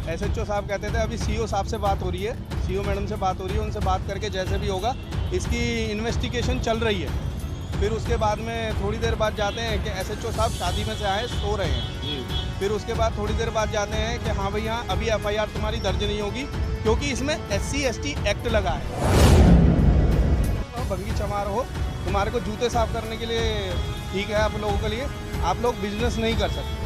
SHO साहब कहते थे अभी सीओ साहब से बात हो रही है, सीओ मैडम से बात हो रही है, उनसे बात करके जैसे भी होगा इसकी इन्वेस्टिगेशन चल रही है। फिर उसके बाद में थोड़ी देर बाद जाते हैं कि एसएचओ साहब शादी में से आए, सो रहे हैं। फिर उसके बाद थोड़ी देर बाद जाते हैं कि हाँ भाई हाँ अभी एफआईआर तुम्हारी दर्ज नहीं होगी क्योंकि इसमें SC/ST एक्ट लगा है। भंगी चमार हो, तुम्हारे को जूते साफ करने के लिए ठीक है आप लोगों के लिए, आप लोग बिजनेस नहीं कर सकते।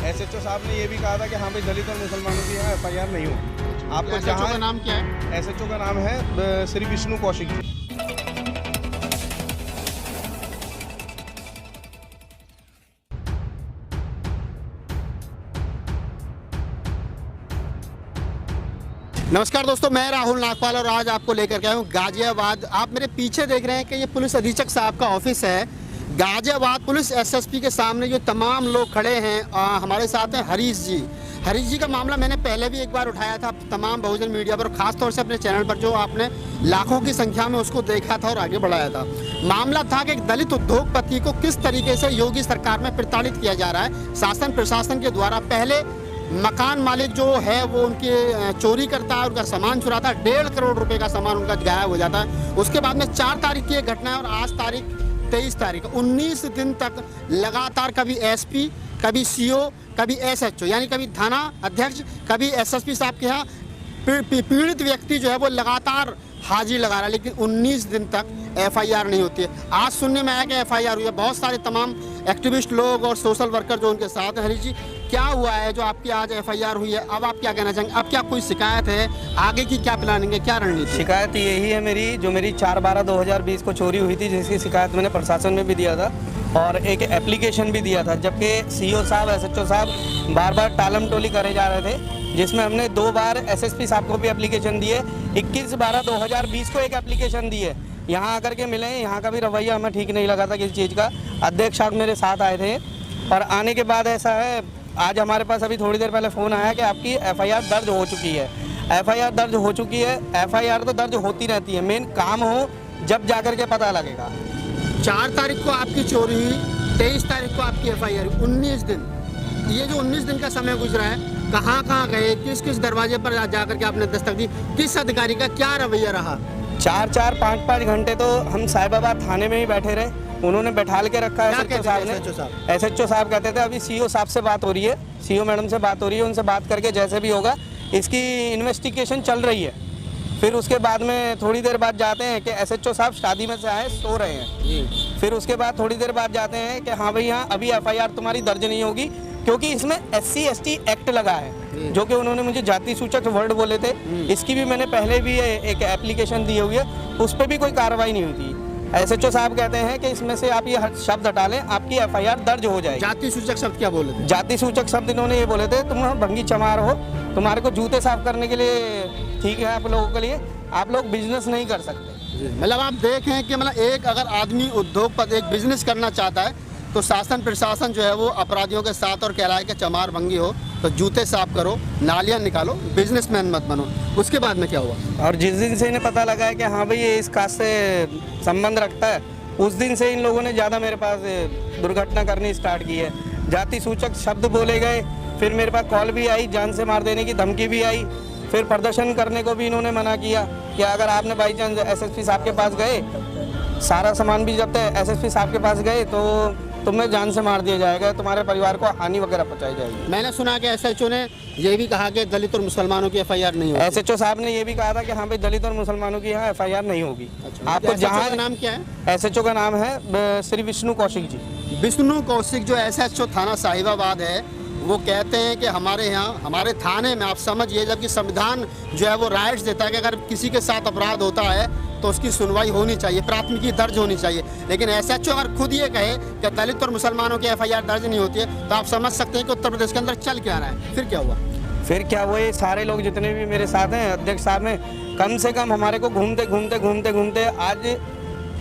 एसएचओ साहब ने ये भी कहा था कि हाँ भाई दलित और मुसलमानों की यहाँ एफआईआर नहीं होगी। आपको एसएचओ का नाम क्या है? एसएचओ का नाम है श्री विष्णु कौशिक जी। नमस्कार दोस्तों, मैं राहुल नागपाल और आज आपको लेकर के आया हूँ गाजियाबाद। आप मेरे पीछे देख रहे हैं कि ये पुलिस अधीक्षक साहब का ऑफिस है। गाजियाबाद पुलिस SSP के सामने जो तमाम लोग खड़े हैं, हमारे साथ हैं हरीश जी का मामला मैंने पहले भी एक बार उठाया था तमाम बहुजन मीडिया पर, खासतौर से अपने चैनल पर, जो आपने लाखों की संख्या में उसको देखा था और आगे बढ़ाया था। मामला था कि एक दलित उद्योगपति को किस तरीके से योगी सरकार में प्रताड़ित किया जा रहा है शासन प्रशासन के द्वारा। पहले मकान मालिक जो है वो उनके चोरी करता है, उनका सामान चुराता है, 1.5 करोड़ रुपए का सामान उनका गायब हो जाता है। उसके बाद में 4 तारीख की एक घटना है और आज तारीख 23 तारीख, 19 दिन तक लगातार कभी SP, कभी CO, कभी SHO यानी कभी थाना अध्यक्ष, कभी SSP साहब के यहाँ पीड़ित व्यक्ति जो है वो लगातार हाजिरी लगा रहा है, लेकिन 19 दिन तक FIR नहीं होती है। आज सुनने में आया कि FIR हुई है। बहुत सारे तमाम एक्टिविस्ट लोग और सोशल वर्कर जो उनके साथ हैं। हरीश जी, क्या हुआ है जो आपकी आज FIR हुई है? अब आप क्या कहना चाहेंगे? अब क्या कोई शिकायत है? आगे की क्या प्लानिंग है, क्या रणनीति? शिकायत यही है मेरी, जो मेरी 4/12/2020 को चोरी हुई थी, जिसकी शिकायत मैंने प्रशासन में भी दिया था और एक एप्लीकेशन भी दिया था, जबकि CO साहब SHO साहब बार बार टालम टोली करे जा रहे थे, जिसमें हमने 2 बार SSP साहब को भी एप्लीकेशन दिए। 21/12/2020 को एक एप्लीकेशन दी है। यहाँ आकर के मिले, यहाँ का भी रवैया हमें ठीक नहीं लगा था किसी चीज़ का। अध्यक्ष साहब मेरे साथ आए थे और आने के बाद ऐसा है, आज हमारे पास अभी थोड़ी देर पहले फ़ोन आया कि आपकी FIR दर्ज हो चुकी है। FIR दर्ज हो चुकी है। FIR तो दर्ज होती रहती है, मेन काम हो जब जाकर के पता लगेगा। 4 तारीख को आपकी चोरी हुई, 23 तारीख को आपकी FIR हुई, 19 दिन। ये जो 19 दिन का समय गुजरा है, कहाँ गए, किस किस दरवाजे पर जाकर के आपने दस्तक दी, किस अधिकारी का क्या रवैया रहा? 4-4, 5-5 घंटे तो हम साहिबाबाद थाने में ही बैठे रहे। उन्होंने बैठाल के रखा है SHO साहब ने। SHO साहब कहते थे अभी CO साहब से बात हो रही है, CO मैडम से बात हो रही है, उनसे बात करके जैसे भी होगा इसकी इन्वेस्टिगेशन चल रही है। फिर उसके बाद में थोड़ी देर बाद जाते हैं कि SHO साहब शादी में से आए, सो रहे हैं। फिर उसके बाद थोड़ी देर बाद जाते हैं कि हाँ भाई हाँ अभी FIR तुम्हारी दर्ज नहीं होगी क्योंकि इसमें SC/ST एक्ट लगा है, जो कि उन्होंने मुझे जाति सूचक वर्ड बोले थे। इसकी भी मैंने पहले भी एक एप्लीकेशन दी हुई है, उस पर भी कोई कार्रवाई नहीं हुई थी। SHO साहब कहते हैं कि इसमें से आप ये शब्द हटा लें, आपकी FIR दर्ज हो जाएगी। जाति सूचक शब्द क्या बोले थे? जाति सूचक शब्द इन्होंने ये बोले थे, तुम भंगी चमार हो, तुम्हारे को जूते साफ करने के लिए ठीक है आप लोगों के लिए, आप लोग बिजनेस नहीं कर सकते। मतलब आप देखें कि मतलब एक अगर आदमी उद्योगपति एक बिजनेस करना चाहता है तो शासन प्रशासन जो है वो अपराधियों के साथ और कहलाए कि चमार भंगी हो तो जूते साफ करो, नालियाँ निकालो, बिजनेसमैन मत बनो। उसके बाद में क्या हुआ? और जिस दिन से इन्हें पता लगा है कि हाँ भाई ये इस कास्ट से संबंध रखता है, उस दिन से इन लोगों ने ज़्यादा मेरे पास दुर्घटना करनी स्टार्ट की है। जाति सूचक शब्द बोले गए, फिर मेरे पास कॉल भी आई, जान से मार देने की धमकी भी आई, फिर प्रदर्शन करने को भी इन्होंने मना किया कि अगर आपने बाई चांस SSP साहब के पास गए, सारा सामान भी जब तक SSP साहब के पास गए तो तुम्हें जान से मार दिया जाएगा, तुम्हारे परिवार को हानि वगैरह पहुंचाई जाएगी। मैंने सुना कि SHO ने ये भी कहा कि दलित और मुसलमानों की FIR नहीं होगी। SHO साहब ने ये भी कहा था कि हाँ भाई दलित और मुसलमानों की यहाँ FIR नहीं होगी। आपको जहाँ का नाम क्या है? SHO का नाम है श्री विष्णु कौशिक जी। विष्णु कौशिक जो SHO थाना साहिबाबाद है, वो कहते हैं कि हमारे यहाँ हमारे थाने में आप समझिए, जबकि संविधान जो है वो राइट्स देता है कि अगर किसी के साथ अपराध होता है तो उसकी सुनवाई होनी चाहिए, प्राथमिकी दर्ज होनी चाहिए। लेकिन SHO अगर खुद ये कहे कि दलित और मुसलमानों की FIR दर्ज नहीं होती है तो आप समझ सकते हैं कि उत्तर प्रदेश के अंदर चल क्या रहा है। फिर क्या हुआ? फिर क्या हुआ, ये सारे लोग जितने भी मेरे साथ हैं, अध्यक्ष साहब ने कम से कम हमारे को घूमते घूमते आज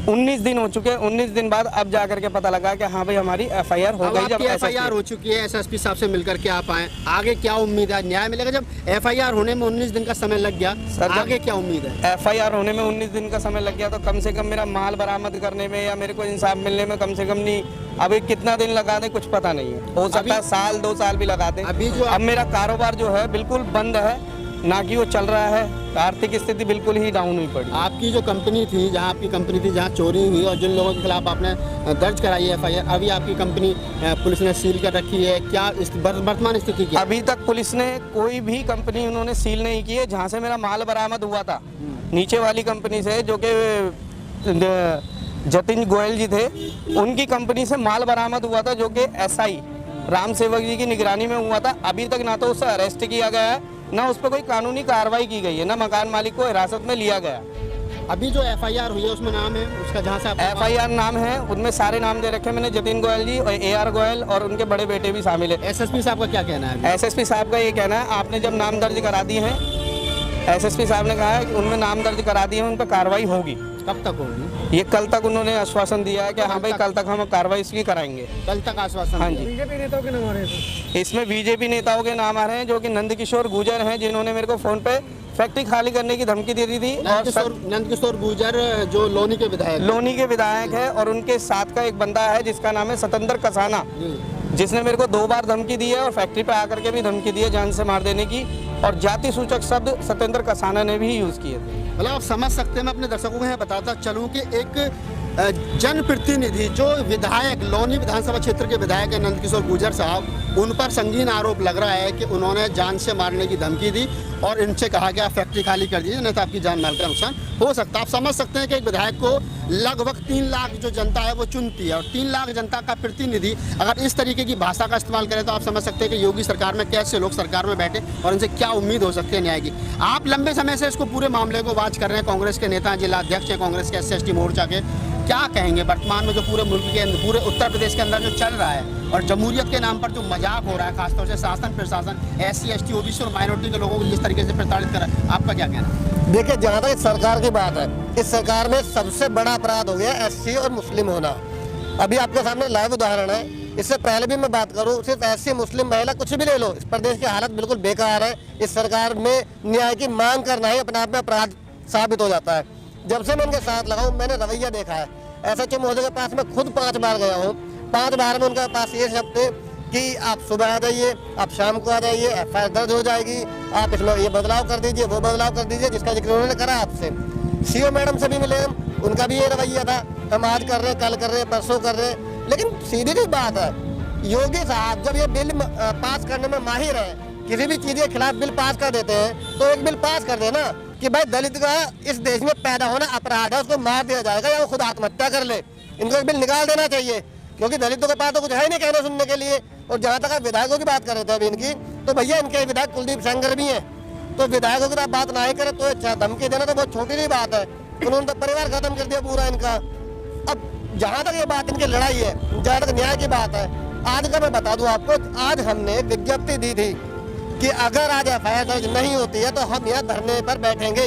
19 दिन हो चुके हैं। 19 दिन बाद अब जा करके पता लगा कि हाँ भाई हमारी FIR हो गई। जब FIR हो चुकी है, SSP साहब से मिलकर के आप आए, आगे क्या उम्मीद है, न्याय मिलेगा? जब FIR होने में 19 दिन का समय लग गया सर, आगे क्या उम्मीद है? FIR होने में 19 दिन का समय लग गया तो कम से कम मेरा माल बरामद करने में या मेरे को इंसाफ मिलने में कम से कम नहीं, अभी कितना दिन लगा दे कुछ पता नहीं है। हो सकता है साल 2 साल भी लगा दे। अब मेरा कारोबार जो है बिल्कुल बंद है, ना कि वो चल रहा है। आर्थिक स्थिति बिल्कुल ही डाउन हुई पड़ी। आपकी जो कंपनी थी, जहाँ आपकी कंपनी थी, जहाँ चोरी हुई और जिन लोगों के खिलाफ आपने दर्ज कराई है FIR, अभी आपकी कंपनी पुलिस ने सील कर रखी है, क्या वर्तमान स्थिति क्या? अभी तक पुलिस ने कोई भी कंपनी उन्होंने सील नहीं की है। जहाँ से मेरा माल बरामद हुआ था नीचे वाली कंपनी से, जो कि जतिन गोयल जी थे, उनकी कंपनी से माल बरामद हुआ था, जो कि SI राम सेवक जी की निगरानी में हुआ था। अभी तक ना तो उसे अरेस्ट किया गया है, ना उस पर कोई कानूनी कार्रवाई की गई है, ना मकान मालिक को हिरासत में लिया गया। अभी जो FIR हुई है उसमें नाम है उसका, जहाँ से FIR नाम है, उनमें सारे नाम दे रखे मैंने, जतिन गोयल जी और AR गोयल और उनके बड़े बेटे भी शामिल है। SSP साहब का क्या कहना है? SSP साहब का ये कहना है, आपने जब नाम दर्ज करा दिए हैं, SSP साहब ने कहा है कि उनमें नाम दर्ज करा दिए हैं, उन पर कार्रवाई होगी। कब तक होगी? ये कल तक उन्होंने आश्वासन दिया है कि हाँ भाई कल तक हम कार्रवाई इसकी कराएंगे। कल तक आश्वासन? हाँ जी। बीजेपी नेताओं के नाम आ रहे हैं इसमें बीजेपी नेताओं के नाम आ रहे हैं, जो कि नंदकिशोर गुर्जर हैं, जिन्होंने मेरे को फोन पे फैक्ट्री खाली करने की धमकी दे दी थी। और नंदकिशोर गुर्जर जो लोनी के विधायक है, और उनके साथ का एक बंदा है जिसका नाम है सतेंद्र कसाना, जिसने मेरे को 2 बार धमकी दी है और फैक्ट्री पे आकर के भी धमकी दी है जान से मार देने की, और जाति सूचक शब्द सतेंद्र कसाना ने भी यूज किए थे। मतलब आप समझ सकते हैं, मैं अपने दर्शकों को यहाँ बताता चलूँ कि एक जनप्रतिनिधि जो विधायक, लोनी विधानसभा क्षेत्र के विधायक है नंदकिशोर गुर्जर साहब, उन पर संगीन आरोप लग रहा है कि उन्होंने जान से मारने की धमकी दी और इनसे कहा गया फैक्ट्री खाली कर दीजिए, नहीं तो आपकी जान माल का नुकसान हो सकता है। आप समझ सकते हैं कि एक विधायक को लगभग 3 लाख जो जनता है वो चुनती है, और 3 लाख जनता का प्रतिनिधि अगर इस तरीके की भाषा का इस्तेमाल करे तो आप समझ सकते हैं कि योगी सरकार में कैसे लोग सरकार में बैठे और इनसे क्या उम्मीद हो सकती है न्याय की। आप लंबे समय से इसको पूरे मामले को वाच कर रहे हैं, कांग्रेस के नेता, जिला अध्यक्ष हैं कांग्रेस के SC/ST मोर्चा के, क्या कहेंगे वर्तमान में जो पूरे मुल्क के, पूरे उत्तर प्रदेश के अंदर जो चल रहा है और जमहूरियत के नाम पर जो मजाक हो रहा है, खासतौर से शासन प्रशासन SC/ST OBC और माइनॉरिटी के लोगों को जिस तरीके से प्रताड़ित कर रहा है, आपका क्या कहना है? देखिए, जहाँ तक सरकार की बात है, इस सरकार में सबसे बड़ा अपराध हो गया SC और मुस्लिम होना। अभी आपके सामने लाइव उदाहरण है। इससे पहले भी मैं बात करूँ, सिर्फ SC मुस्लिम महिला कुछ भी ले लो, इस प्रदेश की हालत बिल्कुल बेकार है। इस सरकार में न्याय की मांग करना ही अपने आप में अपराध साबित हो जाता है। जब से मैं इनके साथ लगा हूँ, मैंने रवैया देखा है। SHO महोदय के पास मैं खुद 5 बार गया हूँ। 5 बार में उनके पास ये शब्द थे कि आप सुबह आ जाइए, आप शाम को आ जाइए, FIR दर्ज हो जाएगी, आप इसमें ये बदलाव कर दीजिए, वो बदलाव कर दीजिए, जिसका जिक्र उन्होंने करा आपसे। CO मैडम से भी मिले हम, उनका भी ये रवैया था, हम आज कर रहे हैं, कल कर रहे हैं, परसों कर रहे हैं। लेकिन सीधी सी बात है, योगी साहब जब ये बिल पास करने में माहिर है, किसी भी चीज के खिलाफ बिल पास कर देते हैं, तो एक बिल पास कर देना कि भाई दलित का इस देश में पैदा होना अपराध है, उसको मार दिया जाएगा या वो खुद आत्महत्या कर ले। इनको एक बिल निकाल देना चाहिए, क्योंकि दलितों के पास तो कुछ है ही नहीं कहने सुनने के लिए। और जहाँ तक आप विधायकों की बात कर रहे थे अभी इनकी, तो भैया इनके विधायक कुलदीप सेंगर भी हैं, तो विधायकों की बात ना ही करे तो अच्छा, धमकी देना तो बहुत छोटी सी बात है। उन्होंने तो परिवार खत्म कर दिया पूरा इनका। अब जहाँ तक ये बात इनकी लड़ाई है, जहाँ तक न्याय की बात है, आज का मैं बता दूं आपको, आज हमने विज्ञप्ति दी थी कि अगर आज FIR दर्ज नहीं होती है तो हम यहाँ धरने पर बैठेंगे।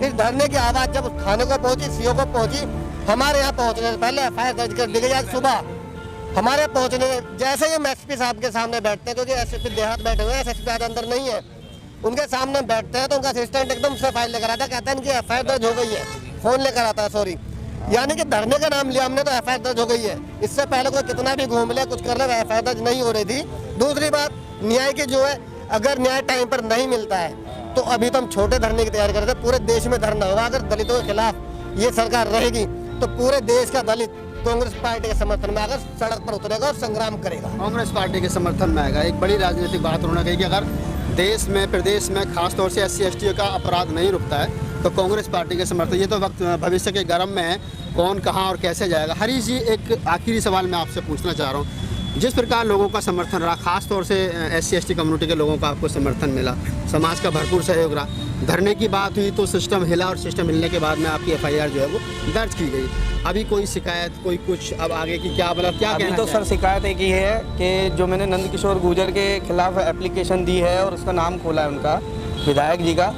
इस धरने की आवाज जब थाने को पहुंची, CO को पहुंची, हमारे यहाँ पहुंचने से पहले FIR दर्ज कर दी गई। आज सुबह हमारे पहुंचने जैसे ही हम SP साहब के सामने बैठते हैं, क्योंकि SSP देहात बैठे हुए हैं, SSP आज अंदर नहीं है, उनके सामने बैठते हैं तो उनका असिस्टेंट एकदम से फाइल लेकर आता है, कहता है इनकी FIR दर्ज हो गई है, फोन लेकर आता है, सॉरी, यानी कि धरने का नाम लिया हमने तो FIR दर्ज हो गई है। इससे पहले कोई कितना भी घूम ले, कुछ कर ले, FIR दर्ज नहीं हो रही थी। दूसरी बात, न्याय की जो है, अगर न्याय टाइम पर नहीं मिलता है तो अभी तो हम छोटे धरने की तैयारी कर रहे थे, पूरे देश में धरना होगा। अगर दलितों के खिलाफ ये सरकार रहेगी तो पूरे देश का दलित कांग्रेस पार्टी के समर्थन में आकर सड़क पर उतरेगा और संग्राम करेगा। कांग्रेस पार्टी के समर्थन में आएगा। एक बड़ी राजनीतिक बात उन्होंने कही कि अगर देश में, प्रदेश में खासतौर से SC/ST का अपराध नहीं रुकता है तो कांग्रेस पार्टी के समर्थन, ये तो वक्त भविष्य के गर्म में है, कौन कहाँ और कैसे जाएगा। हरीश जी, एक आखिरी सवाल मैं आपसे पूछना चाह रहा हूँ, जिस प्रकार लोगों का समर्थन रहा, खासतौर से SC/ST कम्युनिटी के लोगों का आपको समर्थन मिला, समाज का भरपूर सहयोग रहा, धरने की बात हुई तो सिस्टम हिला और सिस्टम हिलने के बाद में आपकी FIR जो है वो दर्ज की गई। अभी कोई शिकायत, कोई कुछ, अब आगे की क्या, मतलब क्या अभी तो सर शिकायत एक ही है कि जो मैंने नंदकिशोर गुर्जर के खिलाफ एप्लीकेशन दी है और उसका नाम खोला है उनका, विधायक जी का,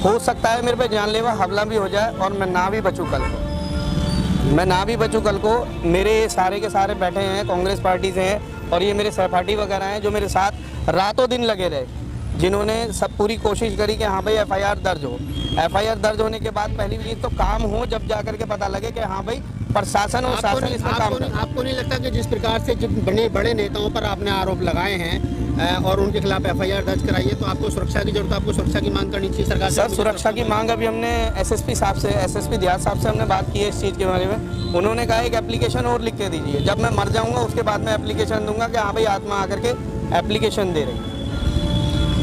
हो सकता है मेरे पे जानलेवा हमला भी हो जाए और मैं ना भी बचूँ कल को। मैं ना भी बचूं कल को, मेरे सारे के सारे बैठे हैं कांग्रेस पार्टी से हैं और ये मेरे सहपाठी वगैरह हैं जो मेरे साथ रातों दिन लगे रहे, जिन्होंने सब पूरी कोशिश करी कि हाँ भाई एफआईआर दर्ज हो। एफआईआर दर्ज होने के बाद पहली चीज तो काम हो, जब जाकर के पता लगे कि हाँ भाई प्रशासन और शासन इसमें काम कर। आपको नहीं लगता कि जिस प्रकार से जिन बड़े नेताओं पर आपने आरोप लगाए हैं और उनके खिलाफ एफआईआर दर्ज कराई है, तो आपको सुरक्षा की जरूरत है, आपको सुरक्षा की मांग करनी चाहिए सरकार से? सर सुरक्षा की मांग अभी हमने एसएसपी साहब से, एसएसपी दियात साहब से हमने बात की है इस चीज़ के बारे में। उन्होंने कहा एक एप्लीकेशन और लिख के दीजिए, जब मैं मर जाऊंगा उसके बाद मैं एप्लीकेशन दूंगा कि हाँ भाई आत्मा आकर के एप्लीकेशन दे रही।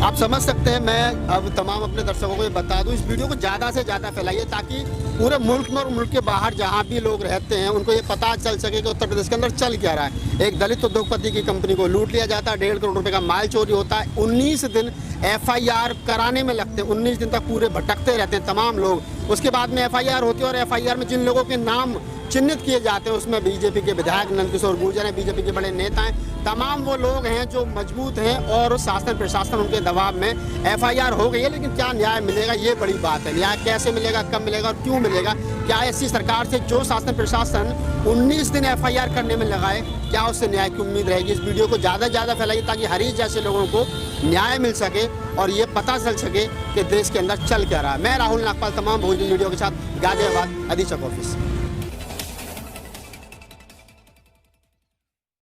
आप समझ सकते हैं। मैं अब तमाम अपने दर्शकों को ये बता दूं, इस वीडियो को ज़्यादा से ज़्यादा फैलाइए ताकि पूरे मुल्क में और मुल्क के बाहर जहां भी लोग रहते हैं उनको ये पता चल सके कि उत्तर प्रदेश के अंदर चल क्या रहा है। एक दलित उद्योगपति की कंपनी को लूट लिया जाता है, 1.5 करोड़ रुपए का माल चोरी होता है, 19 दिन एफआईआर कराने में लगते हैं, 19 दिन तक पूरे भटकते रहते हैं तमाम लोग। उसके बाद में एफआईआर होती है और एफआईआर में जिन लोगों के नाम चिन्हित किए जाते हैं उसमें बीजेपी के विधायक नंदकिशोर गुर्जर हैं, बीजेपी के बड़े नेता हैं, तमाम वो लोग हैं जो मजबूत हैं और शासन प्रशासन उनके दबाव में एफआईआर हो गई है। लेकिन क्या न्याय मिलेगा, ये बड़ी बात है। न्याय कैसे मिलेगा, कब मिलेगा और क्यों मिलेगा? क्या ऐसी सरकार से जो शासन प्रशासन 19 दिन एफआईआर करने में लगाए, क्या उससे न्याय की उम्मीद रहेगी? इस वीडियो को ज़्यादा से ज़्यादा फैलाइए ताकि हरीश जैसे लोगों को न्याय मिल सके और ये पता चल सके कि देश के अंदर चल क्या रहा है। मैं राहुल नागपाल, तमाम भोजपुरी वीडियो के साथ गाजियाबाद अधीक्षक ऑफिस।